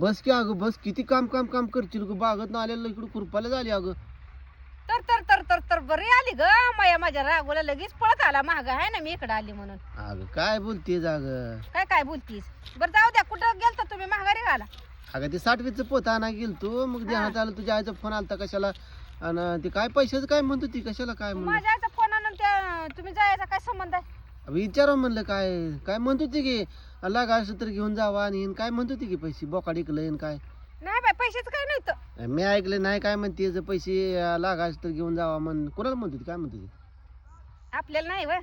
बस की अगं बस, किती काम काम काम करशील ग, बागत ना आलेलं इकडे खुरपाला झाली अगं. तर तर तर तर तर बरी आली ग माया, माझ्या रागोला लगेच पळत आला महाग आहे ना, मी इकडे आली म्हणून. अगं काय बोलतेस अगं? काय काय बोलतीस? बरं जाऊ द्या, कुठं गेलता तुम्ही माघारी आला? अगं ते 60वीचं पोत आणा गेल तू, मग ध्यानात आलं तुझ्या आईचा फोन आलता कशाला, आणि ते काय पैशाचं काय म्हणत होती, कशाला काय म्हणलं. माझ्या आईचा फोन आणून त्या तुम्ही जायचा काय संबंध आहे? विचारा म्हणलं काय काय म्हणत होती की, लागा असं तर घेऊन जावा, आणि काय म्हणत होती की पैसे बोकाड इकलं काय. नाही बाय, पैशाचं काय नव्हतं. मी ऐकलं नाही, काय म्हणते जर पैसे लागा असं तर घेऊन जावा म्हण, कोणाला म्हणत होती काय म्हणत होती. आपल्याला नाही व,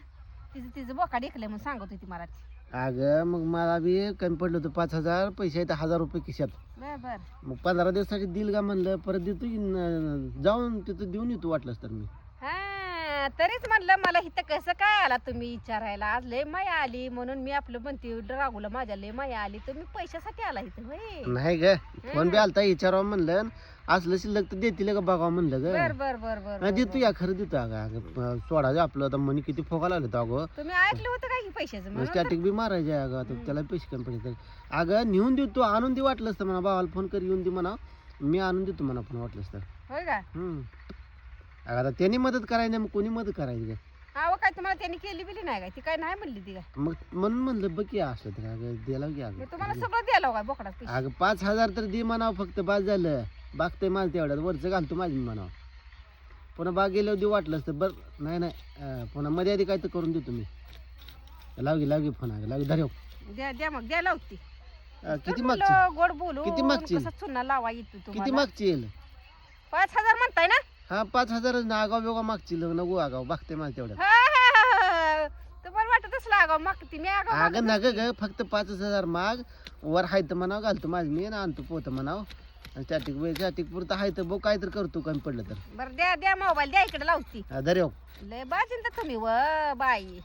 तिचं तिचं बोकाड ऐकलंय म्हणून सांगत होती मला ती. अगं मग मला बी कमी पडलं होतं 5,000, पैसे आहेत 1,000 रुपये खिशात. बर बर. मग 15 दिवसासाठी देईल का म्हणलं, परत देतो की जाऊन तिथं देऊन येतो वाटलंच तर मी. हा, तरीच म्हणलं मला इथं कसं काय आला तुम्ही विचारायला. आज लय माया आली म्हणून मी आपलं म्हणते, रागूला माझ्या लय माया आली, तुम्ही पैशासाठी आला इथं होय? नाही ग, फोन बी आलता विचारावं म्हणलं, असलं शिल्लक तर देतील का बघावं म्हणलं ग. बर बर बर बर नाही देतो या, खरं देतो अगं. अगं सोडायचं आपलं आता, मनी किती फोकायला आलं तर अगं. तुम्ही ऐकलं होतं काय की पैशाचं म्हणून? स्टॅटिक बी मारायचे अगं, आता त्याला पैसे कमी पडले. अगं नेऊन देतो, आणून दे वाटलंच तर म्हणा, भावाला फोन कर येऊन दे म्हणा, मी आणून देतो म्हणा पण वाटलंच तर. होय का? अगं आता त्यांनी मदत करायची नाही, मग कोणी मदत करायची का. हा काय तुम्हाला त्यांनी केली बिली नाही काय? ती काय नाही म्हणली ती काय? मग म्हणून म्हणलं बघ की असलं तर अगं द्यायला की मी अगं. तुम्हाला सगळं द्यायला काय बोकडाच पैसे? अगं 5,000 तर दे म्हणावं फक्त, बाद झालं. बागतंय माझं तेवढ्यात, वरचं घालतो माझी म्हणावं. पुन्हा बाग गेल्यावर देऊ वाटलंच तर बरं. नाही नाही, पुन्हा मध्ये आधी काय तर करून देतो मी. लावगी फोन अगं, लावगी धरेव. द्या द्या मग, द्या लावती. किती मागची, गोड बोलू. किती मागची? कसं चुना लावा येतो किती तुम्हाला? मागची येईल. 5,000 म्हणताय ना? हा 5,000 ना, आगाव बेगाव मागची नको आगाव, बागतंय माझं तेवढ्यात. हा, हा, हा, हा. तुम्हाला वाटतच लागाव मागती मी आगाव अगं मागत नग ग, फक्त 5,000 माग, वर हाय तर म्हणावं घालतो माझी मी, ना आणतो पोत म्हणावं, आणि स्टॅटिक पुरतं हाय तर बघ काय तर करतो कमी पडलं तर. बरं द्या द्या, मोबाईल द्या, इकडे लावती. धरेव. लय बाजिंदा तुम्ही व बाई.